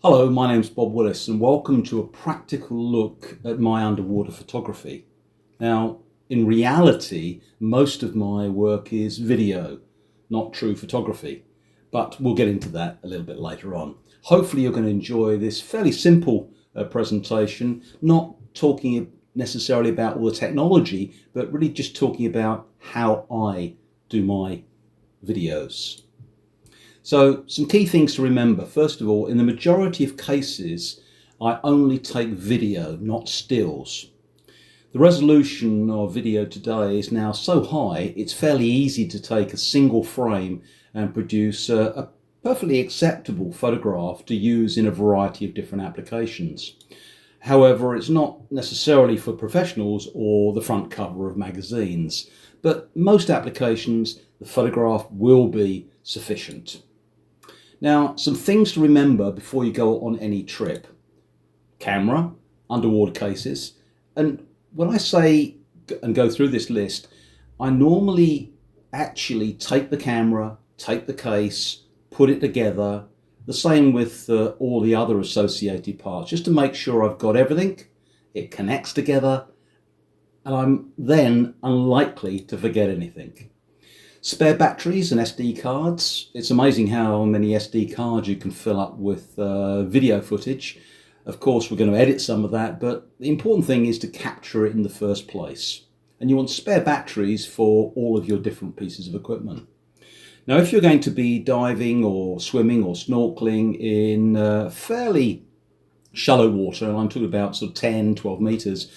Hello, my name's Bob Willis and welcome to a practical look at my underwater photography. Now, in reality, most of my work is video, not true photography, but we'll get into that a little bit later on. Hopefully you're going to enjoy this fairly simple presentation, not talking necessarily about all the technology, but really just talking about how I do my videos. So some key things to remember. First of all, in the majority of cases, I only take video, not stills. The resolution of video today is now so high, it's fairly easy to take a single frame and produce a perfectly acceptable photograph to use in a variety of different applications. However, it's not necessarily for professionals or the front cover of magazines, but most applications, the photograph will be sufficient. Now, some things to remember before you go on any trip. Camera, underwater cases, and when I say and go through this list, I normally actually take the camera, take the case, put it together, the same with all the other associated parts, just to make sure I've got everything, it connects together, and I'm then unlikely to forget anything. Spare batteries and SD cards. It's amazing how many SD cards you can fill up with video footage. Of course, we're going to edit some of that, but the important thing is to capture it in the first place. And you want spare batteries for all of your different pieces of equipment. Now, if you're going to be diving or swimming or snorkeling in fairly shallow water, and I'm talking about sort of 10, 12 meters,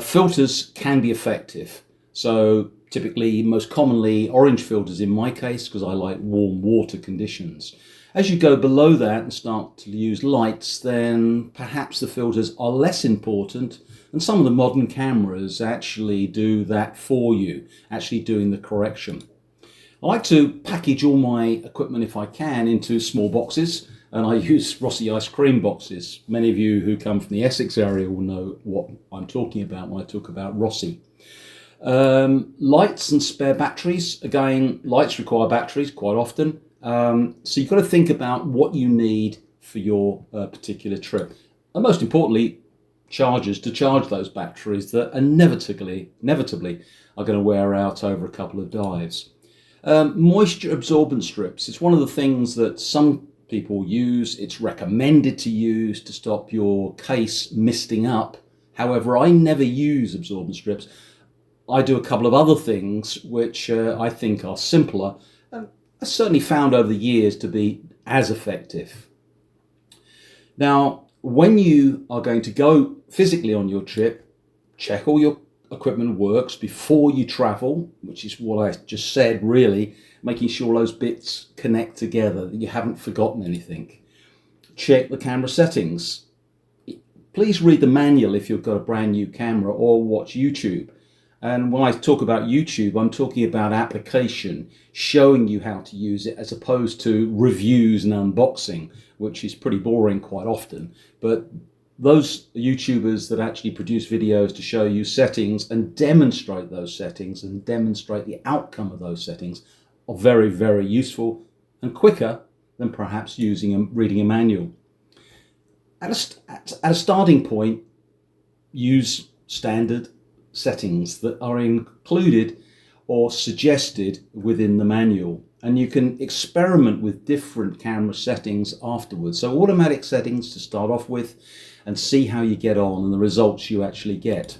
filters can be effective. So typically, most commonly, orange filters in my case, because I like warm water conditions. As you go below that and start to use lights, then perhaps the filters are less important, and some of the modern cameras actually do that for you, actually doing the correction. I like to package all my equipment, if I can, into small boxes, and I use Rossi ice cream boxes. Many of you who come from the Essex area will know what I'm talking about when I talk about Rossi. Lights and spare batteries. Again, lights require batteries quite often. So you've got to think about what you need for your particular trip. And most importantly, chargers to charge those batteries that inevitably are going to wear out over a couple of dives. Moisture absorbent strips. It's one of the things that some people use. It's recommended to use to stop your case misting up. However, I never use absorbent strips. I do a couple of other things which I think are simpler and I certainly found over the years to be as effective. Now, when you are going to go physically on your trip, check all your equipment works before you travel, which is what I just said really, making sure those bits connect together, that you haven't forgotten anything. Check the camera settings. Please read the manual if you've got a brand new camera or watch YouTube. And when I talk about YouTube, I'm talking about application, showing you how to use it as opposed to reviews and unboxing, which is pretty boring quite often. But those YouTubers that actually produce videos to show you settings and demonstrate those settings and demonstrate the outcome of those settings are very, very useful and quicker than perhaps reading a manual. At a starting point, use standard settings that are included or suggested within the manual, and you can experiment with different camera settings afterwards. So automatic settings to start off with and see how you get on and the results you actually get.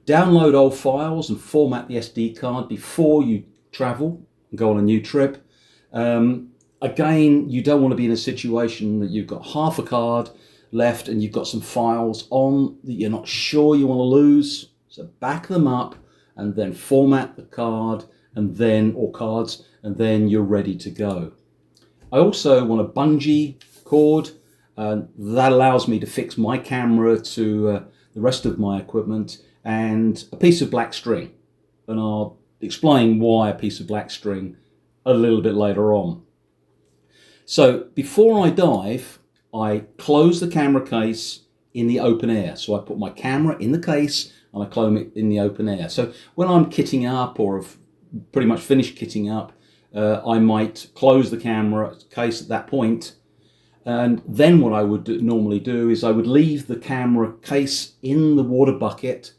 Download old files and format the SD card before you travel and go on a new trip. Again, you don't want to be in a situation that you've got half a card left and you've got some files on that you're not sure you want to lose. So back them up and then format the card or cards, and then you're ready to go. I also want a bungee cord. That allows me to fix my camera to the rest of my equipment, and a piece of black string. And I'll explain why a piece of black string a little bit later on. So before I dive, I close the camera case in the open air. So I put my camera in the case and I close it in the open air. So when I'm kitting up or have pretty much finished kitting up, I might close the camera case at that point And then what I would normally do is I would leave the camera case in the water bucket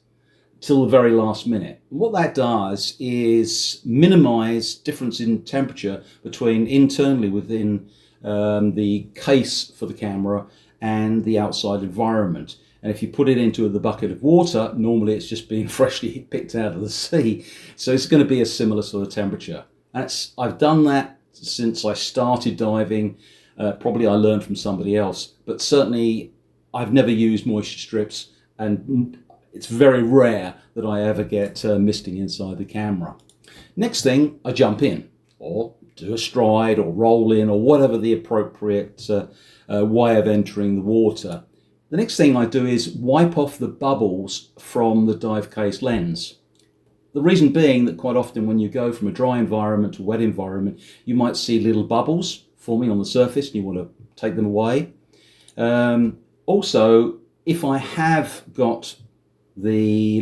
till the very last minute. What that does is minimize difference in temperature between internally within the case for the camera and the outside environment. And if you put it into the bucket of water, normally it's just being freshly picked out of the sea. So it's going to be a similar sort of temperature. I've done that since I started diving. Probably I learned from somebody else, but certainly I've never used moisture strips, and it's very rare that I ever get misting inside the camera. Next thing, I jump in, or do a stride, or roll in, or whatever the appropriate way of entering the water. The next thing I do is wipe off the bubbles from the dive case lens. The reason being that quite often when you go from a dry environment to a wet environment, you might see little bubbles forming on the surface and you want to take them away. Also, if I have got the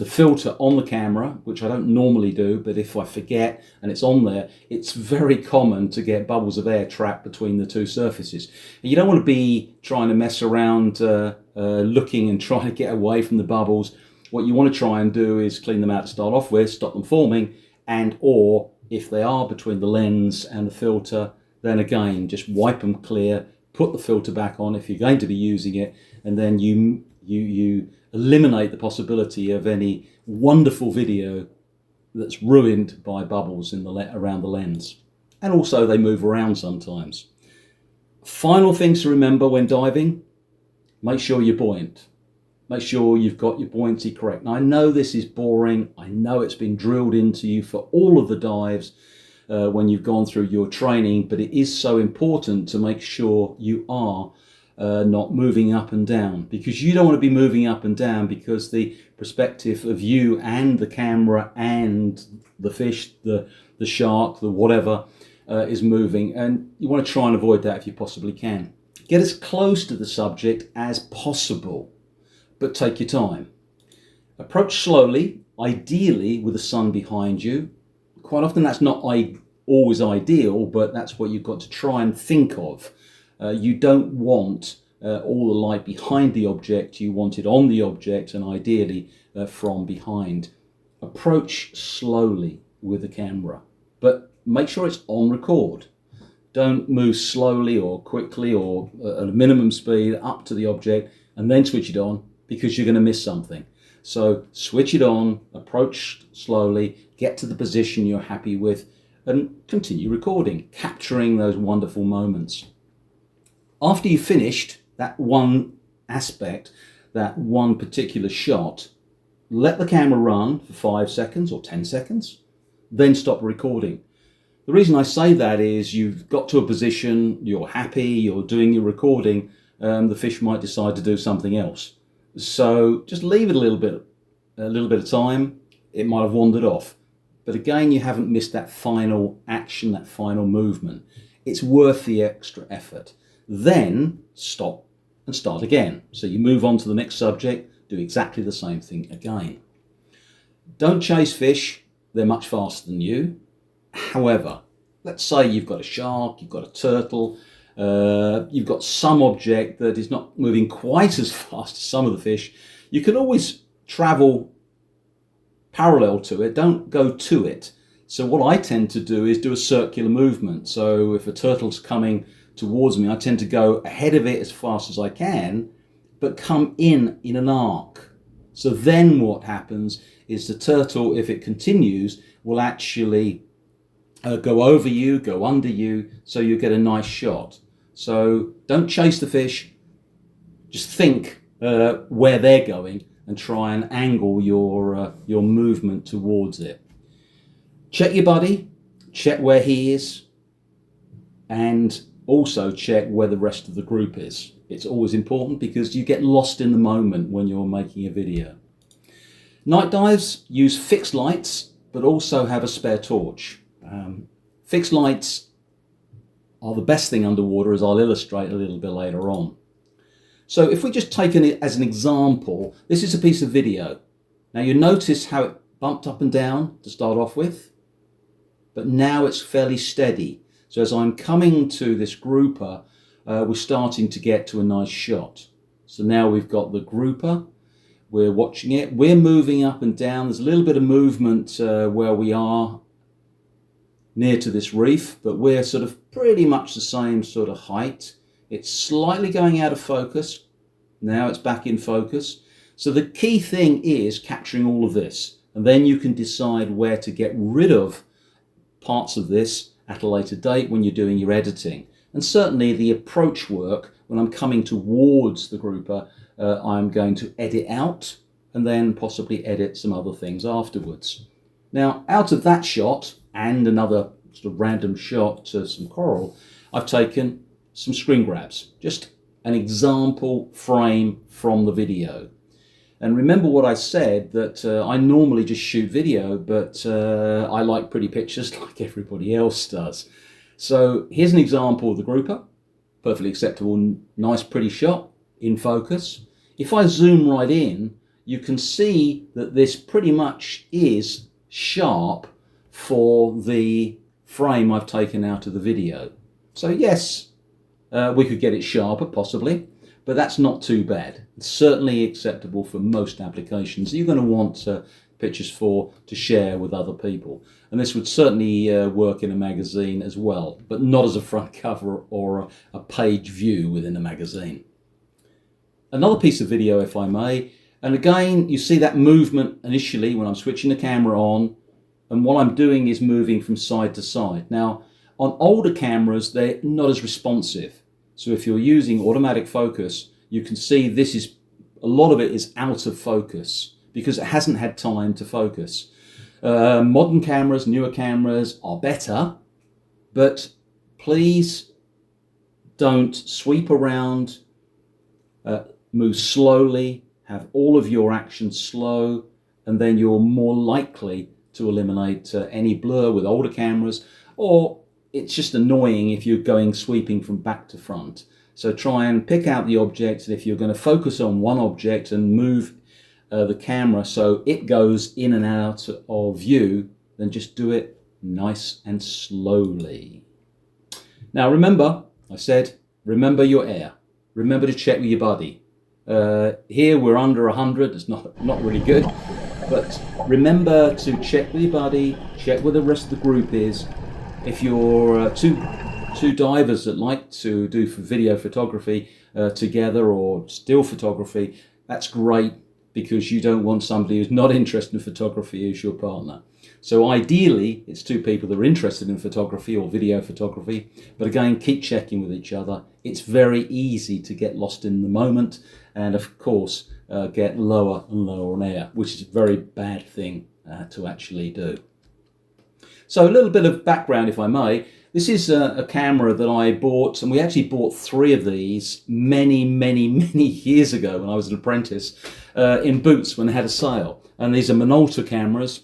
filter on the camera, which I don't normally do, but if I forget and it's on there, it's very common to get bubbles of air trapped between the two surfaces. And you don't want to be trying to mess around looking and trying to get away from the bubbles. What you want to try and do is clean them out to start off with, stop them forming, and or if they are between the lens and the filter, then again, just wipe them clear, put the filter back on if you're going to be using it, and then you eliminate the possibility of any wonderful video that's ruined by bubbles around the lens. And also they move around sometimes. Final things to remember when diving: make sure you're buoyant. Make sure you've got your buoyancy correct. Now, I know this is boring. I know it's been drilled into you for all of the dives when you've gone through your training, but it is so important to make sure you are not moving up and down, because you don't want to be moving up and down because the perspective of you and the camera and the fish, the shark, the whatever is moving, and you want to try and avoid that if you possibly can. Get as close to the subject as possible, but take your time. Approach slowly, ideally with the sun behind you. Quite often that's not always ideal, but that's what you've got to try and think of. You don't want all the light behind the object, you want it on the object, and ideally from behind. Approach slowly with the camera, but make sure it's on record. Don't move slowly or quickly or at a minimum speed up to the object and then switch it on, because you're going to miss something. So switch it on, approach slowly, get to the position you're happy with, and continue recording, capturing those wonderful moments. After you've finished that one aspect, that one particular shot, let the camera run for 5 seconds or 10 seconds, then stop recording. The reason I say that is you've got to a position, you're happy, you're doing your recording, the fish might decide to do something else. So just leave it a little bit of time. It might have wandered off, but again, you haven't missed that final action, that final movement. It's worth the extra effort. Then stop and start again. So you move on to the next subject, do exactly the same thing again. Don't chase fish, they're much faster than you. However, let's say you've got a shark, you've got a turtle, you've got some object that is not moving quite as fast as some of the fish. You can always travel parallel to it, don't go to it. So what I tend to do is do a circular movement. So if a turtle's coming towards me, I tend to go ahead of it as fast as I can, but come in an arc. So then what happens is the turtle, if it continues, will actually go over you, go under you, so you get a nice shot. So don't chase the fish, just think where they're going and try and angle your movement towards it. Check your buddy, check where he is, and also check where the rest of the group is. It's always important because you get lost in the moment when you're making a video. Night dives use fixed lights, but also have a spare torch. Fixed lights are the best thing underwater, as I'll illustrate a little bit later on. So if we just take it as an example, this is a piece of video. Now you notice how it bumped up and down to start off with, but now it's fairly steady. So as I'm coming to this grouper, we're starting to get to a nice shot. So now we've got the grouper, we're watching it, we're moving up and down. There's a little bit of movement where we are near to this reef, but we're sort of pretty much the same sort of height. It's slightly going out of focus. Now it's back in focus. So the key thing is capturing all of this, and then you can decide where to get rid of parts of this at a later date when you're doing your editing. And certainly the approach work, when I'm coming towards the grouper, I'm going to edit out and then possibly edit some other things afterwards. Now, out of that shot and another sort of random shot to some coral, I've taken some screen grabs, just an example frame from the video. And remember what I said, that I normally just shoot video, but I like pretty pictures like everybody else does. So here's an example of the grouper, perfectly acceptable, nice pretty shot in focus. If I zoom right in, you can see that this pretty much is sharp for the frame I've taken out of the video. So yes, we could get it sharper possibly, but that's not too bad. It's certainly acceptable for most applications you're going to want pictures to share with other people. And this would certainly work in a magazine as well, but not as a front cover or a page view within a magazine. Another piece of video, if I may, and again, you see that movement initially when I'm switching the camera on, and what I'm doing is moving from side to side. Now, on older cameras, they're not as responsive. So if you're using automatic focus, you can see a lot of it is out of focus because it hasn't had time to focus. Modern cameras, newer cameras are better, but please don't sweep around, move slowly, have all of your actions slow, and then you're more likely to eliminate any blur with older cameras, or it's just annoying if you're going sweeping from back to front. So try and pick out the object, and if you're going to focus on one object and move the camera so it goes in and out of view, then just do it nice and slowly. Now remember, I said, remember your air. Remember to check with your buddy. Here we're under 100, it's not really good, but remember to check with your buddy, check where the rest of the group is. If you're two divers that like to do for video photography together or still photography, that's great, because you don't want somebody who's not interested in photography as your partner. So ideally, it's two people that are interested in photography or video photography, but again, keep checking with each other. It's very easy to get lost in the moment and of course get lower and lower on air, which is a very bad thing to actually do. So a little bit of background, if I may. This is a camera that I bought, and we actually bought 3 of these many years ago when I was an apprentice in Boots when they had a sale. And these are Minolta cameras,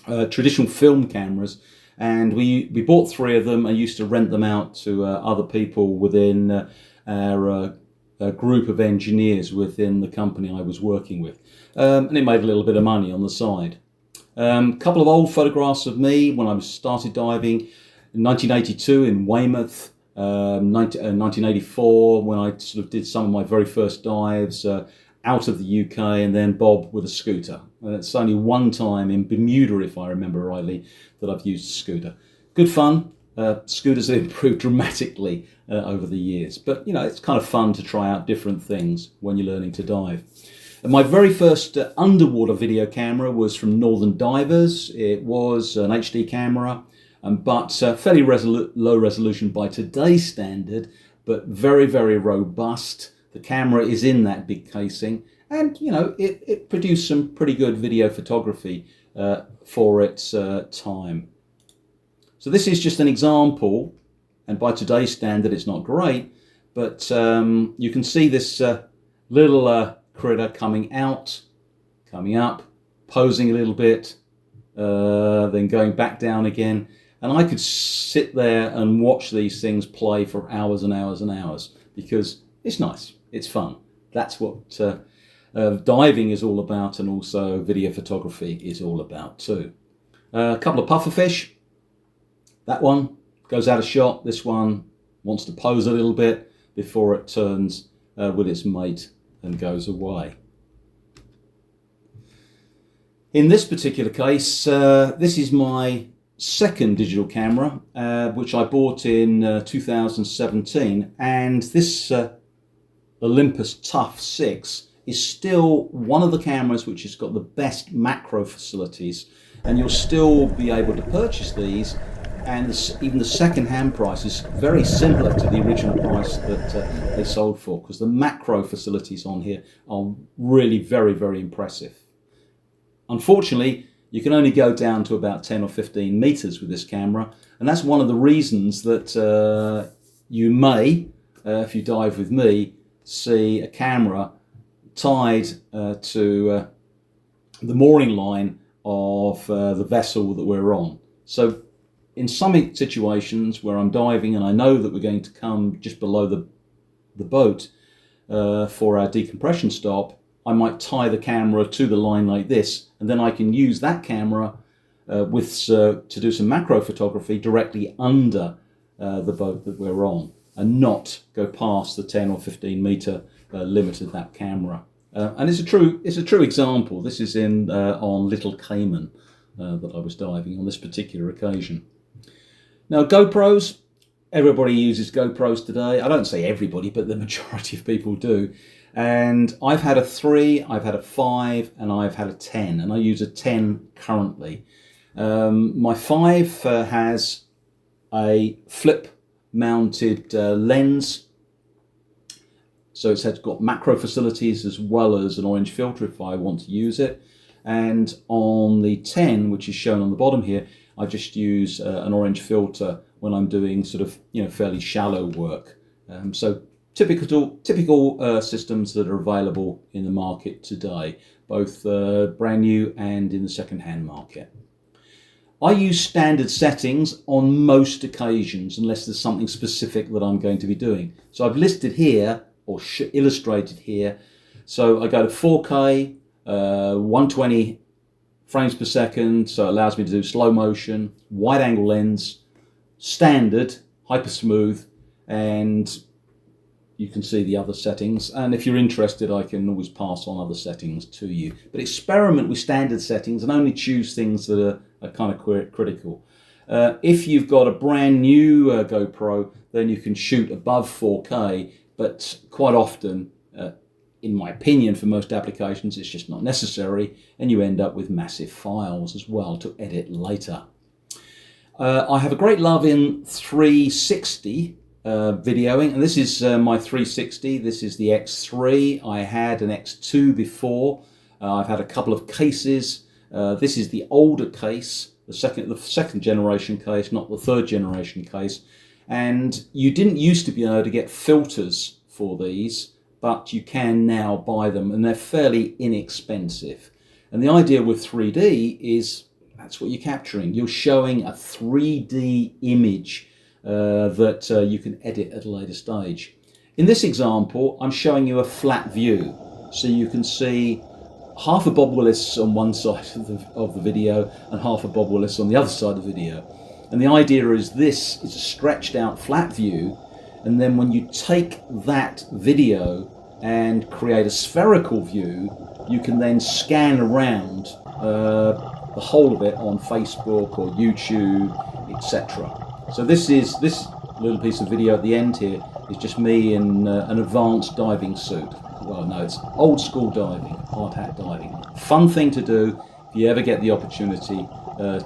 traditional film cameras, and we bought 3 of them and used to rent them out to other people within our group of engineers within the company I was working with. And it made a little bit of money on the side. Couple of old photographs of me when I started diving. In 1982 in Weymouth, 1984 when I sort of did some of my very first dives out of the UK, and then Bob with a scooter. It's only one time in Bermuda, if I remember rightly, that I've used a scooter. Good fun. Scooters have improved dramatically over the years, but you know, it's kind of fun to try out different things when you're learning to dive. And my very first underwater video camera was from Northern Divers. It was an HD camera, but fairly low resolution by today's standard, but very robust. The camera is in that big casing, and you know, it produced some pretty good video photography for its time. So this is just an example, and by today's standard it's not great, but you can see this little critter coming out, coming up, posing a little bit, then going back down again. And I could sit there and watch these things play for hours and hours and hours, because it's nice, it's fun. That's what diving is all about, and also video photography is all about too. A couple of pufferfish. That one goes out of shot. This one wants to pose a little bit before it turns with its mate and goes away. In this particular case, this is my second digital camera, which I bought in 2017, and this Olympus Tough 6 is still one of the cameras which has got the best macro facilities, and you'll still be able to purchase these, and even the second-hand price is very similar to the original price that they sold for, because the macro facilities on here are really very, very impressive. Unfortunately, you can only go down to about 10 or 15 meters with this camera, and that's one of the reasons that you may, if you dive with me, see a camera tied to the mooring line of the vessel that we're on. So in some situations where I'm diving and I know that we're going to come just below the boat for our decompression stop, I might tie the camera to the line like this, and then I can use that camera to do some macro photography directly under the boat that we're on, and not go past the 10 or 15 meter limit of that camera. And it's a true example. This is on Little Cayman that I was diving on this particular occasion. Now, GoPros, everybody uses GoPros today. I don't say everybody, but the majority of people do. And I've had a 3, I've had a 5, and I've had a 10, and I use a 10 currently. My 5 has a flip-mounted lens, so it's got macro facilities as well as an orange filter if I want to use it. And on the 10, which is shown on the bottom here, I just use an orange filter when I'm doing sort of fairly shallow work. So typical systems that are available in the market today, both brand new and in the second-hand market. I use standard settings on most occasions unless there's something specific that I'm going to be doing. So I've listed here, or illustrated here. So I go to 4K, 120 frames per second, so it allows me to do slow motion, wide angle lens, standard, hyper smooth, and you can see the other settings. And if you're interested, I can always pass on other settings to you. But experiment with standard settings and only choose things that are kind of critical. If you've got a brand new GoPro, then you can shoot above 4K, but quite often, in my opinion, for most applications, it's just not necessary, and you end up with massive files as well to edit later. I have a great love in 360 videoing, and this is my 360. This is the X3. I had an X2 before. I've had a couple of cases. This is the older case, the second generation case, not the third generation case. And you didn't used to be able to get filters for these, but you can now buy them, and they're fairly inexpensive. And the idea with 3D is that's what you're capturing. You're showing a 3D image that you can edit at a later stage. In this example, I'm showing you a flat view, so you can see half of Bob Willis on one side of the video and half of Bob Willis on the other side of the video. And the idea is this is a stretched out flat view, and then when you take that video and create a spherical view, you can then scan around the whole of it on Facebook or YouTube, etc. So this little piece of video at the end here is just me in an advanced diving suit. Well, no, it's old school diving, hard hat diving. Fun thing to do. If you ever get the opportunity,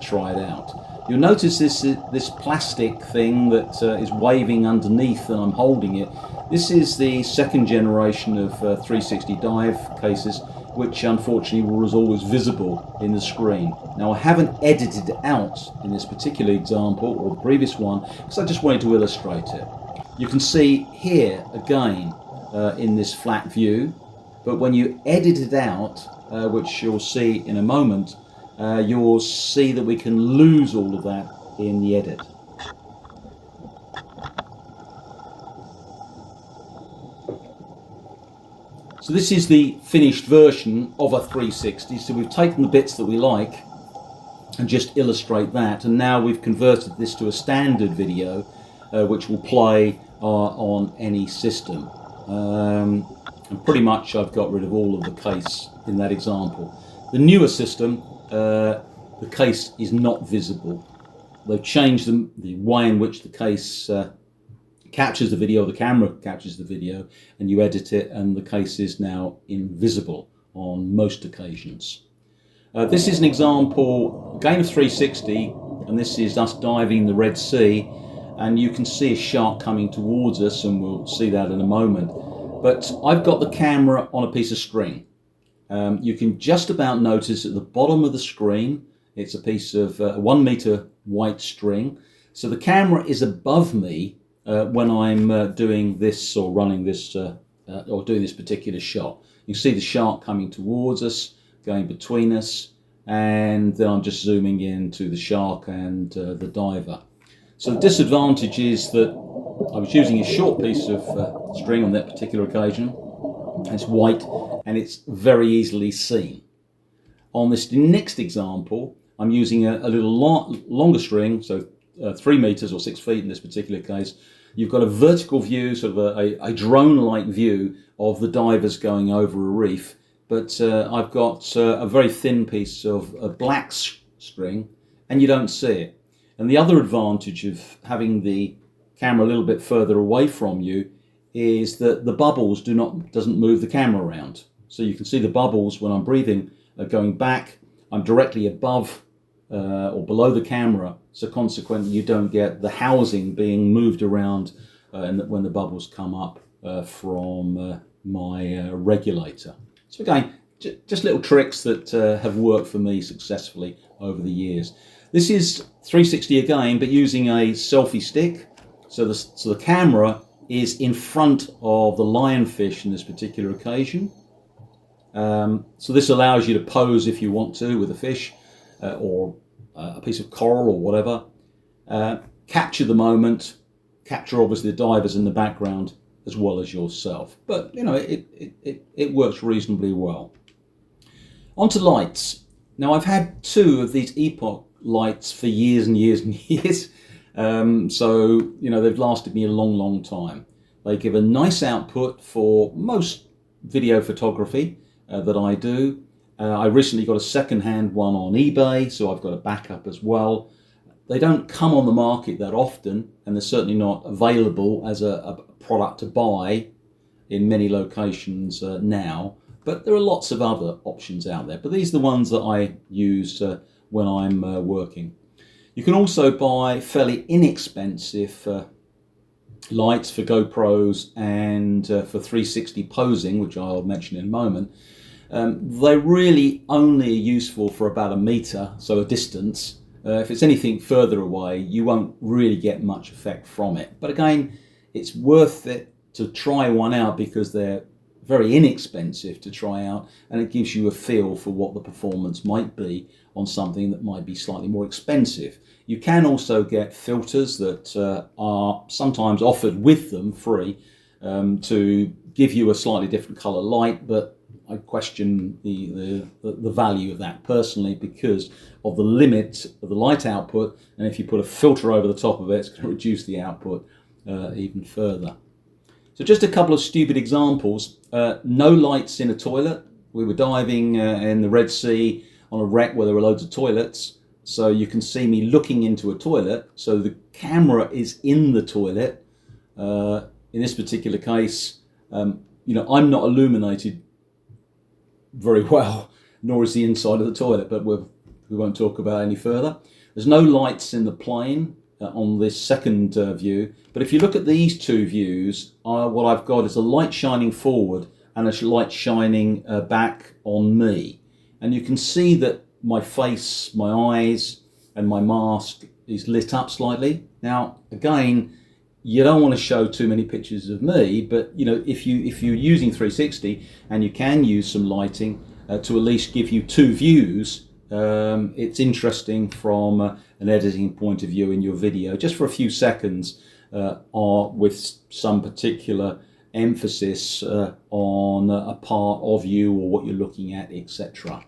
try it out. You'll notice this plastic thing that is waving underneath, and I'm holding it. This is the second generation of 360 dive cases, which unfortunately was always visible in the screen. Now, I haven't edited it out in this particular example or the previous one because I just wanted to illustrate it. You can see here again in this flat view, but when you edit it out, which you'll see in a moment, you'll see that we can lose all of that in the edit. So this is the finished version of a 360. So we've taken the bits that we like and just illustrate that. And now we've converted this to a standard video, which will play on any system. And pretty much I've got rid of all of the case in that example. The newer system, the case is not visible. They've changed the way in which the case captures the video, the camera captures the video, and you edit it, and the case is now invisible on most occasions. This is an example, again, of 360, and this is us diving the Red Sea, and you can see a shark coming towards us, and we'll see that in a moment. But I've got the camera on a piece of string. You can just about notice at the bottom of the screen, it's a piece of 1 meter white string. So the camera is above me when I'm doing this or running this or doing this particular shot. You can see the shark coming towards us, going between us, and then I'm just zooming in to the shark and the diver. So the disadvantage is that I was using a short piece of string on that particular occasion. It's white and it's very easily seen. On this next example, I'm using a little longer string, so 3 meters or 6 feet in this particular case. You've got a vertical view, sort of a drone-like view of the divers going over a reef, but I've got a very thin piece of black string, and you don't see it. And the other advantage of having the camera a little bit further away from you is that the bubbles doesn't move the camera around. So you can see the bubbles when I'm breathing are going back. I'm directly above or below the camera, so consequently you don't get the housing being moved around when the bubbles come up from my regulator. So again, just little tricks that have worked for me successfully over the years. This is 360 again, but using a selfie stick. So the camera is in front of the lionfish in this particular occasion. So this allows you to pose if you want to with a fish or a piece of coral or whatever. Capture the moment, capture obviously the divers in the background as well as yourself. But you know, it works reasonably well. Onto lights. Now I've had 2 of these Epoch lights for years and years and years. So, you know, they've lasted me a long time. They give a nice output for most video photography that I do. I recently got a second-hand one on eBay, so I've got a backup as well. They don't come on the market that often, and they're certainly not available as a product to buy in many locations now. But there are lots of other options out there. But these are the ones that I use when I'm working. You can also buy fairly inexpensive lights for GoPros and for 360 posing, which I'll mention in a moment. They're really only useful for about 1 meter, so a distance. If it's anything further away, you won't really get much effect from it. But again, it's worth it to try one out because they're very inexpensive to try out, and it gives you a feel for what the performance might be on something that might be slightly more expensive. You can also get filters that are sometimes offered with them free to give you a slightly different color light, but I question the value of that personally because of the limit of the light output, and if you put a filter over the top of it, it's going to reduce the output even further. So just a couple of stupid examples. No lights in a toilet. We were diving in the Red Sea on a wreck where there were loads of toilets. So you can see me looking into a toilet. So the camera is in the toilet. In this particular case, you know, I'm not illuminated very well, nor is the inside of the toilet, but we won't talk about it any further. There's no lights in the plane on this second view, but if you look at these 2 views, what I've got is a light shining forward and a light shining back on me, and you can see that my face, my eyes and my mask is lit up slightly. Now again, you don't want to show too many pictures of me, but you know, if you're using 360 and you can use some lighting to at least give you 2 views, it's interesting from an editing point of view in your video, just for a few seconds, or with some particular emphasis on a part of you or what you're looking at, etc.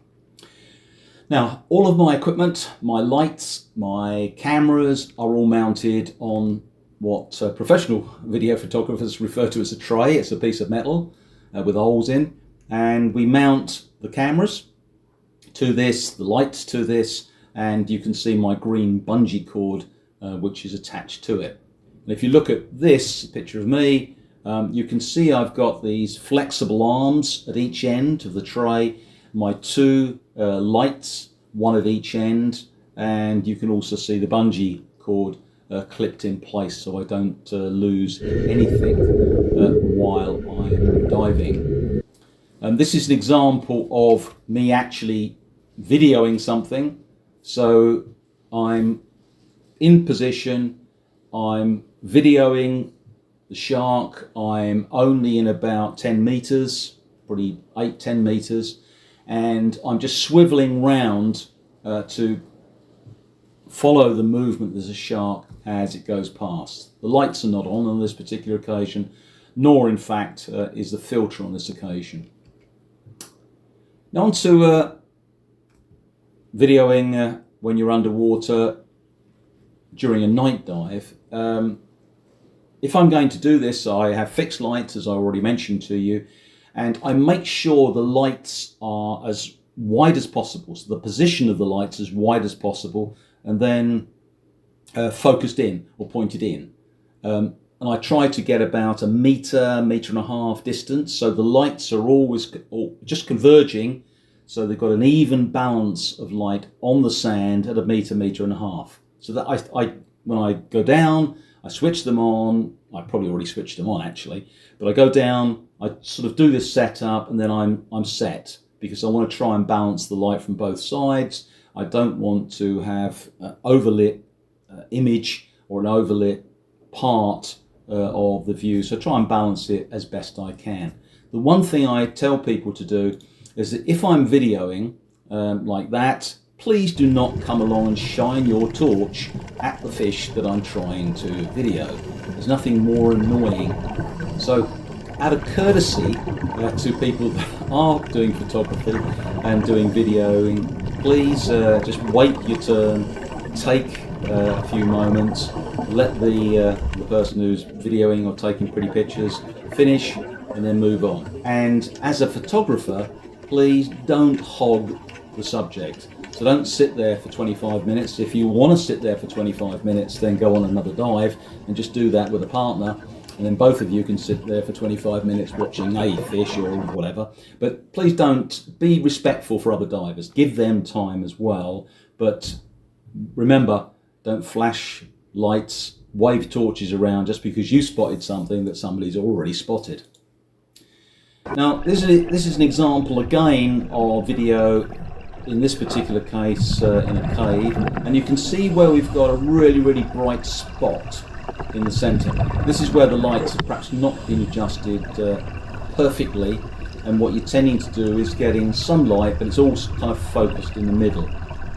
Now, all of my equipment, my lights, my cameras are all mounted on what professional video photographers refer to as a tray. It's a piece of metal with holes in, and we mount the cameras to this, the lights to this, and you can see my green bungee cord which is attached to it. And if you look at this picture of me, you can see I've got these flexible arms at each end of the tray, my two lights, one at each end, and you can also see the bungee cord clipped in place so I don't lose anything while I'm diving. This is an example of me actually videoing something. So I'm in position, I'm videoing the shark, I'm only in about 10 meters, probably 8-10 meters, and I'm just swiveling round to follow the movement of the shark as it goes past. The lights are not on this particular occasion, nor in fact is the filter on this occasion. Now on to videoing when you're underwater during a night dive. If I'm going to do this, I have fixed lights, as I already mentioned to you, and I make sure the lights are as wide as possible, so the position of the lights as wide as possible, and then focused in or pointed in. And I try to get about a meter, meter and a half distance, so the lights are always just converging, so they've got an even balance of light on the sand at a meter, meter and a half. So that I when I go down, I switch them on. I probably already switched them on actually, but I go down, I sort of do this setup, and then I'm set, because I want to try and balance the light from both sides. I don't want to have an overlit image or an overlit part of the view, so try and balance it as best I can. The one thing I tell people to do is that if I'm videoing like that, please do not come along and shine your torch at the fish that I'm trying to video. There's nothing more annoying. So out of courtesy to people that are doing photography and doing videoing, please just wait your turn, take a few moments, let the person who's videoing or taking pretty pictures finish, and then move on. And as a photographer, please don't hog the subject. So don't sit there for 25 minutes. If you want to sit there for 25 minutes, then go on another dive and just do that with a partner. And then both of you can sit there for 25 minutes watching a fish or whatever. But please don't, be respectful for other divers. Give them time as well. But remember, don't flash lights, wave torches around just because you spotted something that somebody's already spotted. Now, this is an example again of video, in this particular case in a cave, and you can see where we've got a really, really bright spot in the centre. This is where the lights have perhaps not been adjusted perfectly, and what you're tending to do is getting some light, but it's all kind of focused in the middle.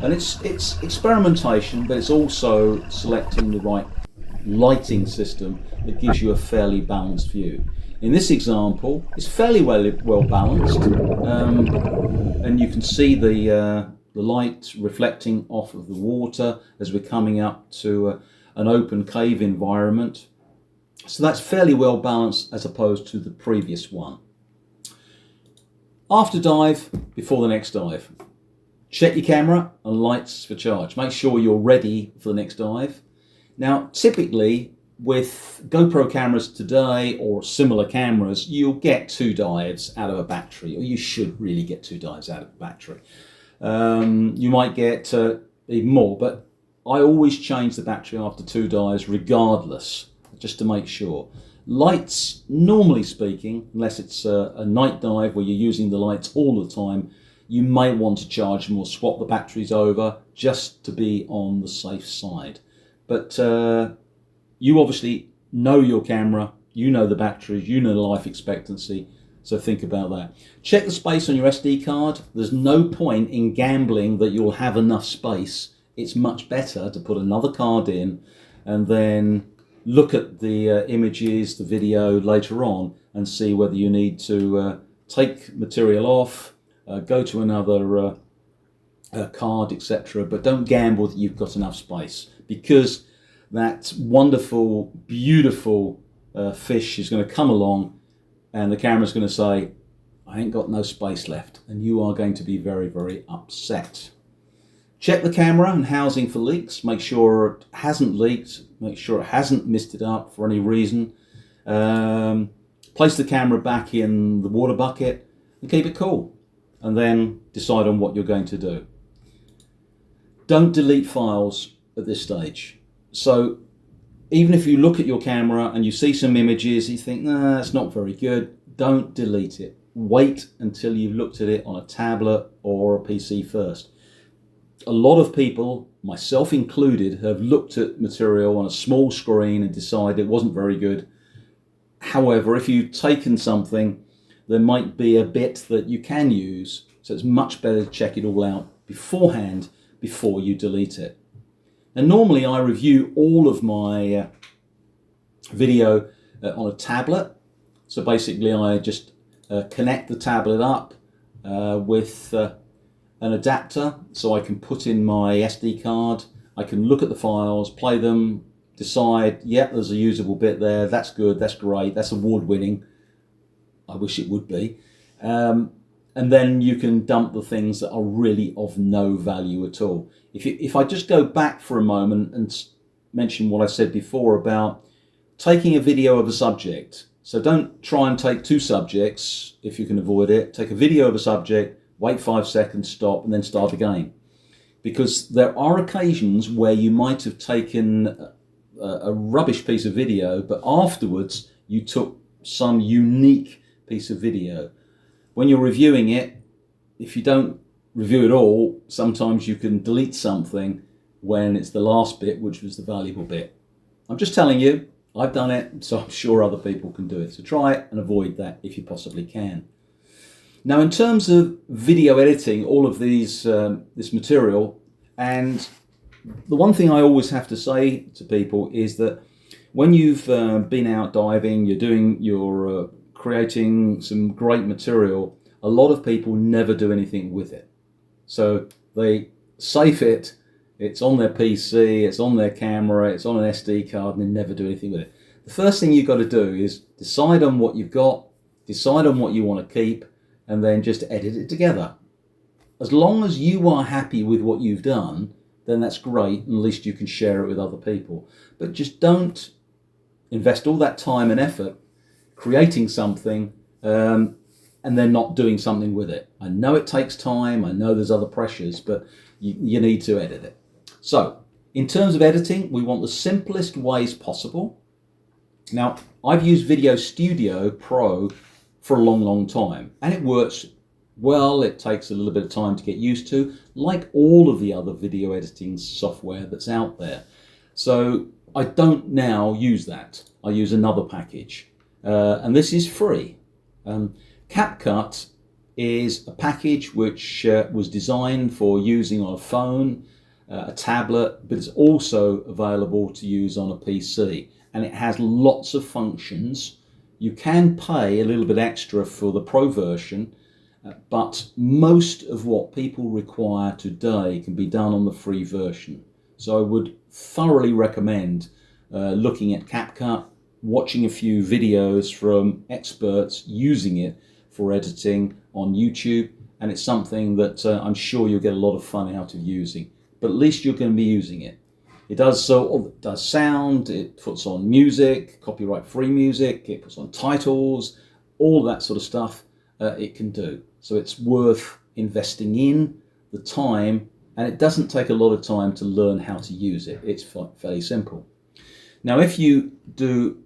And it's experimentation, but it's also selecting the right lighting system that gives you a fairly balanced view. In this example, it's fairly well balanced, and you can see the light reflecting off of the water as we're coming up to an open cave environment. So that's fairly well balanced as opposed to the previous one. After dive, before the next dive, check your camera and lights for charge. Make sure you're ready for the next dive. Now, typically, with GoPro cameras today or similar cameras, you'll get 2 dives out of a battery, or you should really get 2 dives out of a battery. You might get even more, but I always change the battery after 2 dives regardless, just to make sure. Lights, normally speaking, unless it's a night dive where you're using the lights all the time, you may want to charge them or swap the batteries over just to be on the safe side. But you obviously know your camera, you know the batteries, you know the life expectancy, so think about that. Check the space on your SD card. There's no point in gambling that you'll have enough space. It's much better to put another card in and then look at the images, the video later on, and see whether you need to take material off, go to another card, etc. But don't gamble that you've got enough space, because that wonderful, beautiful fish is going to come along and the camera's going to say, I ain't got no space left, and you are going to be very, very upset. Check the camera and housing for leaks. Make sure it hasn't leaked. Make sure it hasn't missed it up for any reason. Place the camera back in the water bucket and keep it cool. And then decide on what you're going to do. Don't delete files at this stage. So even if you look at your camera and you see some images, you think, nah, that's not very good, don't delete it. Wait until you've looked at it on a tablet or a PC first. A lot of people, myself included, have looked at material on a small screen and decided it wasn't very good. However, if you've taken something, there might be a bit that you can use, so it's much better to check it all out beforehand before you delete it. And normally I review all of my video on a tablet. So basically I just connect the tablet up with an adapter, so I can put in my SD card. I can look at the files, play them, decide, yeah, there's a usable bit there, that's good, that's great, that's award-winning. I wish it would be. And then you can dump the things that are really of no value at all. If I just go back for a moment and mention what I said before about taking a video of a subject. So don't try and take two subjects if you can avoid it. Take a video of a subject, wait 5 seconds, stop, and then start again. Because there are occasions where you might have taken a rubbish piece of video, but afterwards you took some unique piece of video. When you're reviewing it, if you don't review it all, sometimes you can delete something when it's the last bit, which was the valuable bit. I'm just telling you, I've done it, so I'm sure other people can do it. So try it and avoid that if you possibly can. Now, in terms of video editing, all of these this material, and the one thing I always have to say to people is that when you've been out diving, you're creating some great material, a lot of people never do anything with it. So they save it, it's on their PC, it's on their camera, it's on an SD card, and they never do anything with it. The first thing you've got to do is decide on what you've got, decide on what you want to keep, and then just edit it together. As long as you are happy with what you've done, then that's great, and at least you can share it with other people. But just don't invest all that time and effort creating something and then not doing something with it. I know it takes time, I know there's other pressures, but you need to edit it. So, in terms of editing, we want the simplest ways possible. Now, I've used Video Studio Pro for a long time, and it works well. It takes a little bit of time to get used to, like all of the other video editing software that's out there. So I don't now use that. I use another package, and this is free. CapCut is a package which was designed for using on a phone, a tablet, but it's also available to use on a PC, and it has lots of functions. You can pay a little bit extra for the Pro version, but most of what people require today can be done on the free version. So I would thoroughly recommend looking at CapCut, watching a few videos from experts using it for editing on YouTube, and it's something that I'm sure you'll get a lot of fun out of using. But at least you're going to be using it. It does sound, it puts on music, copyright-free music, it puts on titles, all that sort of stuff it can do. So it's worth investing in the time, and it doesn't take a lot of time to learn how to use it. It's fairly simple. Now, if you do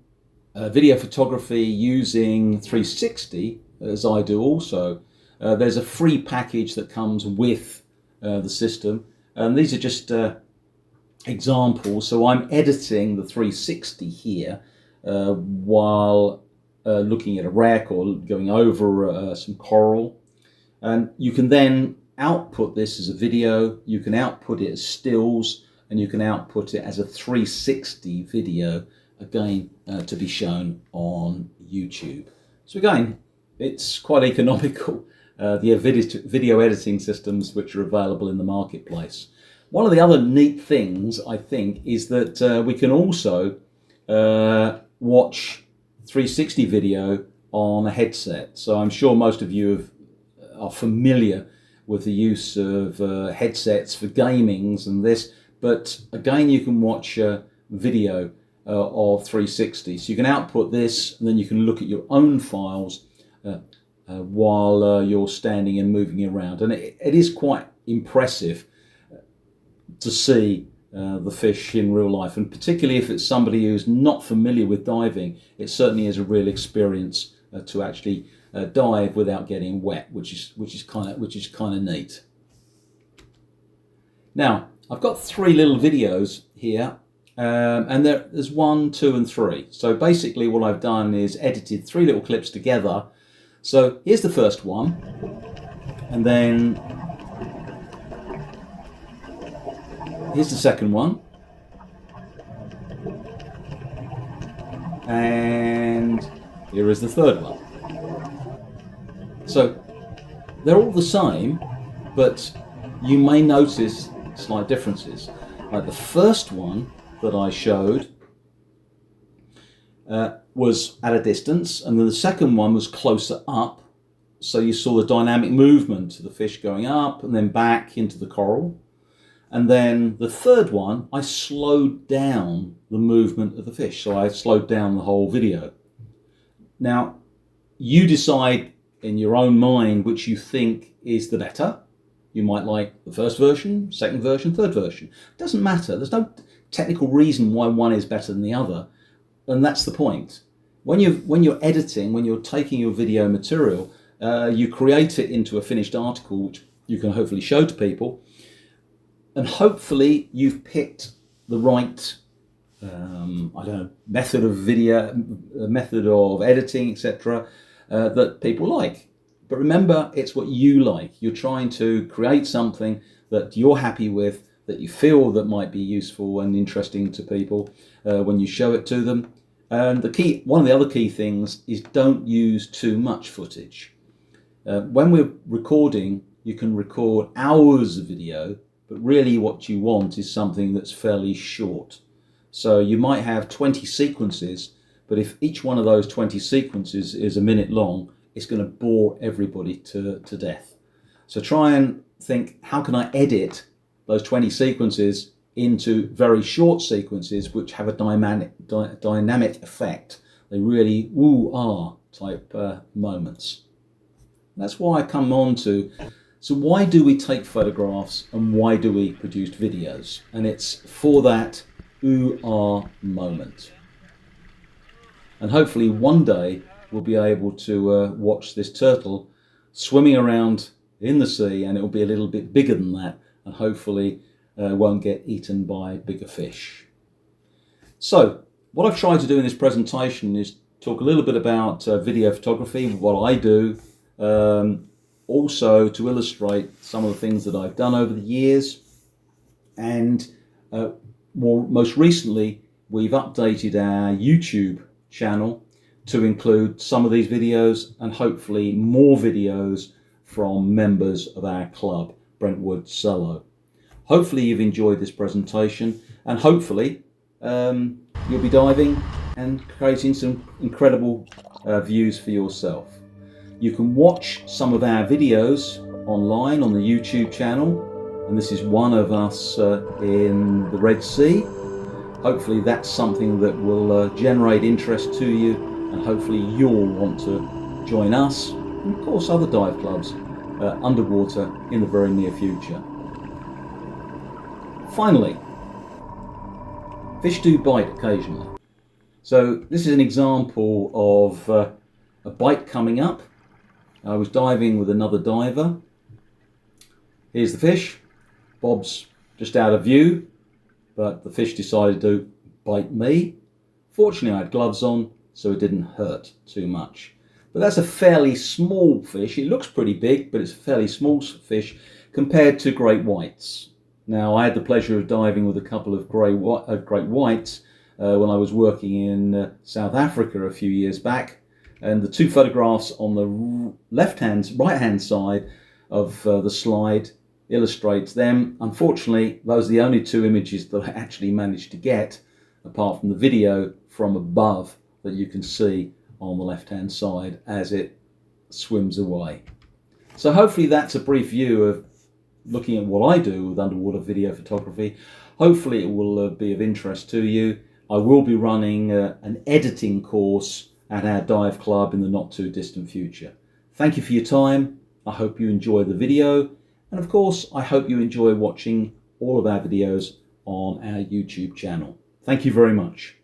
video photography using 360, as I do also, there's a free package that comes with the system, and these are just examples. So I'm editing the 360 here while looking at a wreck or going over some coral, and you can then output this as a video, you can output it as stills, and you can output it as a 360 video, again to be shown on YouTube. So again, it's quite economical the video editing systems which are available in the marketplace. One of the other neat things, I think, is that we can also watch 360 video on a headset. So I'm sure most of you are familiar with the use of headsets for gamings and this, but again you can watch video of 360. So you can output this and then you can look at your own files while you're standing and moving around. And it is quite impressive to see the fish in real life, and particularly if it's somebody who's not familiar with diving, it certainly is a real experience to actually dive without getting wet, which is kind of neat. Now I've got 3 little videos here, and there's 1, 2, and 3. So basically, what I've done is edited 3 little clips together. So here's the first one, and then here's the second one, and here is the third one. So they're all the same, but you may notice slight differences. Like the first one that I showed was at a distance, and then the second one was closer up, so you saw the dynamic movement of the fish going up and then back into the coral. And then the third one, I slowed down the movement of the fish, so I slowed down the whole video. Now, you decide in your own mind which you think is the better. You might like the first version, second version, third version. It doesn't matter. There's no technical reason why one is better than the other, and that's the point. When you're editing, when you're taking your video material, you create it into a finished article, which you can hopefully show to people. And hopefully you've picked the right, method of video, method of editing, etc., that people like. But remember, it's what you like. You're trying to create something that you're happy with, that you feel that might be useful and interesting to people when you show it to them. And one of the other key things is don't use too much footage. When we're recording, you can record hours of video, but really what you want is something that's fairly short. So you might have 20 sequences, but if each one of those 20 sequences is a minute long, it's going to bore everybody to death. So try and think, how can I edit those 20 sequences into very short sequences which have a dynamic effect? They really ooh-ah type moments. That's why I come on to, so why do we take photographs and why do we produce videos? And it's for that ooh-ah moment. And hopefully one day we'll be able to watch this turtle swimming around in the sea, and it'll be a little bit bigger than that, and hopefully won't get eaten by bigger fish. So what I've tried to do in this presentation is talk a little bit about video photography, what I do, also to illustrate some of the things that I've done over the years, and most recently we've updated our YouTube channel to include some of these videos and hopefully more videos from members of our club, Brentwood Selo. Hopefully you've enjoyed this presentation, and hopefully you'll be diving and creating some incredible views for yourself. You can watch some of our videos online on the YouTube channel, and this is one of us in the Red Sea. Hopefully that's something that will generate interest to you, and hopefully you'll want to join us and of course other dive clubs underwater in the very near future. Finally, fish do bite occasionally. So this is an example of a bite coming up. I was diving with another diver. Here's the fish. Bob's just out of view, but the fish decided to bite me. Fortunately I had gloves on, so it didn't hurt too much. But that's a fairly small fish. It looks pretty big, but it's a fairly small fish compared to great whites. Now, I had the pleasure of diving with a couple of great whites when I was working in South Africa a few years back. And the two photographs on the right hand side of the slide illustrates them. Unfortunately, those are the only two images that I actually managed to get, apart from the video from above that you can see on the left hand side as it swims away. So hopefully that's a brief view of looking at what I do with underwater video photography. Hopefully it will be of interest to you. I will be running an editing course at our dive club in the not too distant future. Thank you for your time. I hope you enjoy the video, and of course I hope you enjoy watching all of our videos on our YouTube channel. Thank you very much.